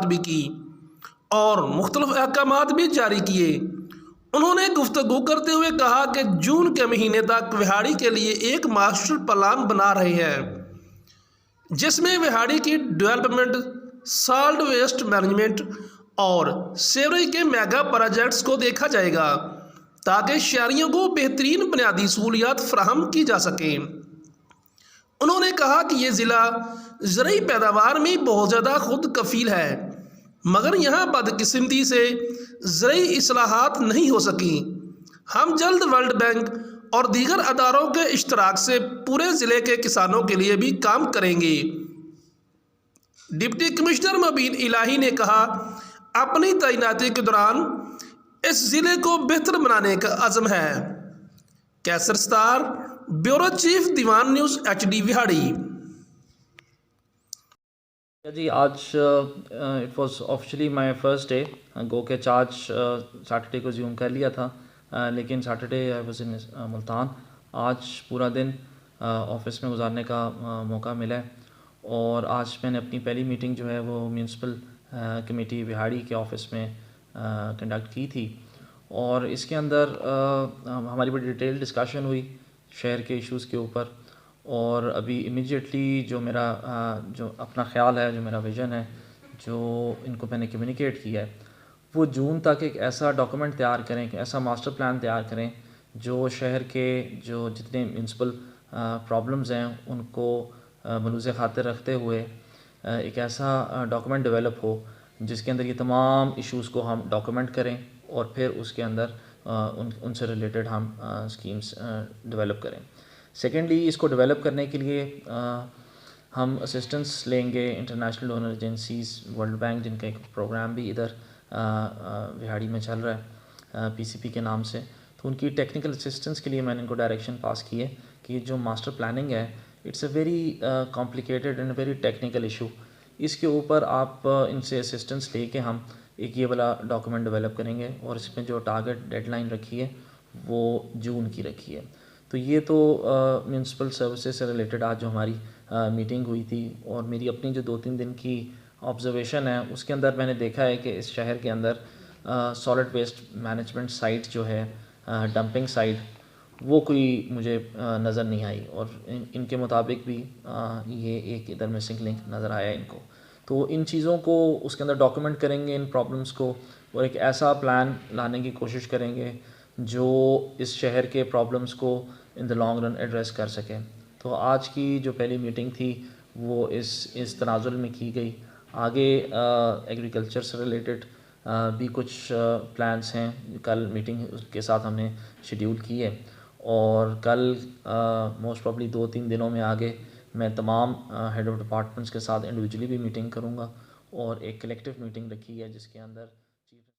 بھی کی اور مختلف احکامات بھی جاری کیے۔ انہوں نے گفتگو کرتے ہوئے کہا کہ جون کے مہینے تک وہاڑی کے لیے ایک ماسٹر پلان بنا رہے ہیں جس میں وہاڑی کی ڈیولپمنٹ، سالٹ ویسٹ مینجمنٹ اور سیوریج کے میگا پروجیکٹس کو دیکھا جائے گا تاکہ شہریوں کو بہترین بنیادی سہولیات فراہم کی جا سکیں۔ انہوں نے کہا کہ یہ ضلع زرعی پیداوار میں بہت زیادہ خود کفیل ہے مگر یہاں بدقسمتی سے زرعی اصلاحات نہیں ہو سکیں۔ ہم جلد ورلڈ بینک اور دیگر اداروں کے اشتراک سے پورے ضلع کے کسانوں کے لیے بھی کام کریں گے۔ ڈپٹی کمشنر مبین الہی نے کہا اپنی تعیناتی کے دوران اس ضلع کو بہتر بنانے کا عزم ہے۔ Qaiser Sattar, bureau chief, Diwan News, HD Vehari. جی آج it was officially my first day, گو کے چارج سیٹرڈے کو زیوم کر لیا تھا، لیکن Saturday I was in Multan. آج پورا دن آفس میں گزارنے کا موقع ملا ہے اور آج میں نے اپنی پہلی میٹنگ جو ہے وہ میونسپل کمیٹی وہاڑی کے آفس میں کنڈکٹ کی تھی اور اس کے اندر ہماری بڑی ڈیٹیل ڈسکشن ہوئی شہر کے ایشوز کے اوپر۔ اور ابھی امیجیٹلی جو میرا جو اپنا خیال ہے، جو میرا ویژن ہے، جو ان کو میں نے کمیونیکیٹ کیا ہے، وہ جون تک ایک ایسا ڈاکومنٹ تیار کریں، ایک ایسا ماسٹر پلان تیار کریں جو شہر کے جو جتنے میونسپل پرابلمز ہیں ان کو ملوث خاطر رکھتے ہوئے ایک ایسا ڈاکومنٹ ڈیولپ ہو جس کے اندر یہ تمام ایشوز کو ہم ڈاکومنٹ کریں اور پھر اس کے اندر ان سے ریلیٹڈ ہم اسکیمز ڈیولپ کریں۔ سیکنڈلی، اس کو ڈیولپ کرنے کے لیے ہم اسسٹنس لیں گے international donor agencies, world bank, جن کا ایک پروگرام بھی ادھر وہاڑی میں چل رہا ہے PCP کے نام سے، تو ان کی ٹیکنیکل اسسٹنس کے لیے میں نے ان کو ڈائریکشن پاس کی ہے کہ جو ماسٹر پلاننگ ہے it's a very complicated and very technical issue, اس کے اوپر آپ ان سے اسسٹنس لے کے ہم ایک یہ والا ڈاکومنٹ ڈیولپ کریں گے اور اس میں جو ٹارگٹ ڈیڈ لائن رکھی ہے وہ جون کی رکھی ہے۔ تو یہ تو میونسپل سروسز سے ریلیٹڈ آج جو ہماری میٹنگ ہوئی تھی اور میری اپنی جو 2-3 دن کی آبزرویشن ہے اس کے اندر میں نے دیکھا ہے کہ اس شہر کے اندر سالڈ ویسٹ مینجمنٹ سائٹ جو ہے، ڈمپنگ سائٹ، وہ کوئی مجھے نظر نہیں آئی اور ان کے مطابق بھی یہ ایک ادھر مسنگ لنک نظر آیا ان کو۔ تو ان چیزوں کو اس کے اندر ڈاکومنٹ کریں گے، ان پرابلمس کو، اور ایک ایسا پلان لانے کی کوشش کریں گے جو اس شہر کے پرابلمس کو ان دا لانگ رن ایڈریس کر سکے۔ تو آج کی جو پہلی میٹنگ تھی وہ اس تناظر میں کی گئی۔ آگے ایگریکلچر سے ریلیٹڈ بھی کچھ پلانس ہیں، کل میٹنگ کے ساتھ ہم نے شیڈیول کی ہے اور کل موسٹ پرابلی 2-3 دنوں میں آگے میں تمام ہیڈ آف ڈپارٹمنٹس کے ساتھ انڈیویجولی بھی میٹنگ کروں گا اور ایک کلیکٹیو میٹنگ رکھی ہے جس کے اندر